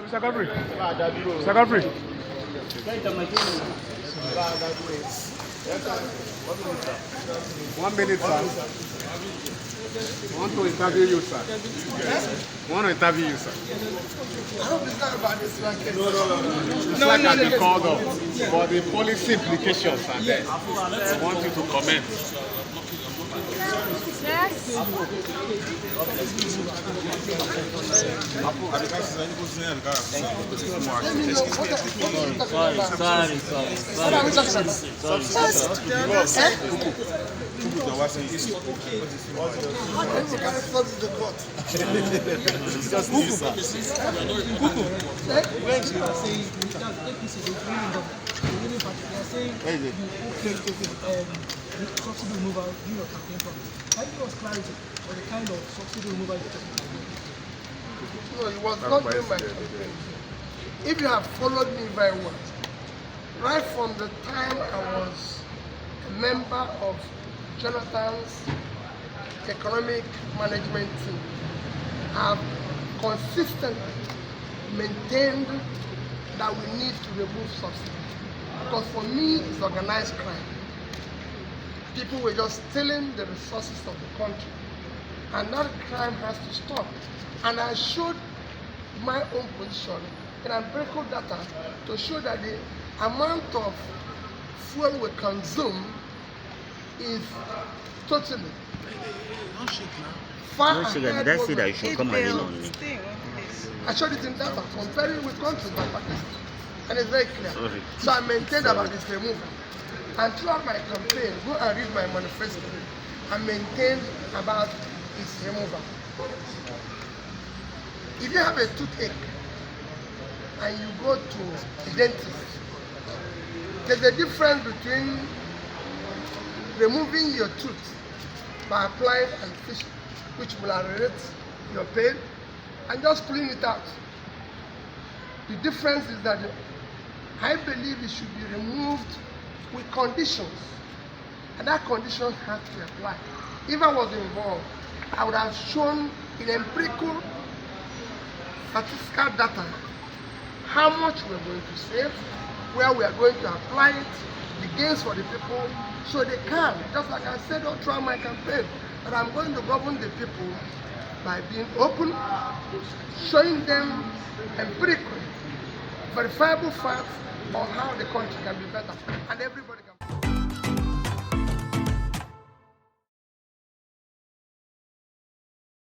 Secretary. Secretary. 1 minute, sir. I want to interview you, sir. I want to interview you, sir. I hope it's not about this market. It's like I've been called up for the policy implications and then I want you to comment. Yes. Subsidy removal in your campaign promise. Can you give us clarity on the kind of subsidy removal you're talking about? No, it was not in my campaign. If you have followed me very well, right from the time I was a member of Jonathan's economic management team, I have consistently maintained that we need to remove subsidy. Because for me, it's organized crime. People were just stealing the resources of the country, and that crime has to stop. And I showed my own position in empirical data to show that the amount of fuel we consume is totally far ahead. Did I say that you should come and in on me? I showed it in data comparing with countries like Pakistan, and it's very clear. Sorry. So I maintained about this removal. And throughout my campaign, go and read my manifesto, I maintained about its removal. If you have a toothache and you go to a dentist, there's a difference between removing your tooth by applying anesthesia, which will alleviate your pain, and just pulling it out. The difference is that I believe it should be removed with conditions, and that condition has to apply. If I was involved, I would have shown in empirical statistical data how much we're going to save, where we are going to apply it, the gains for the people, so they can, just like I said all throughout my campaign, that I'm going to govern the people by being open, showing them empirically verifiable facts on how the country can be better, and everybody can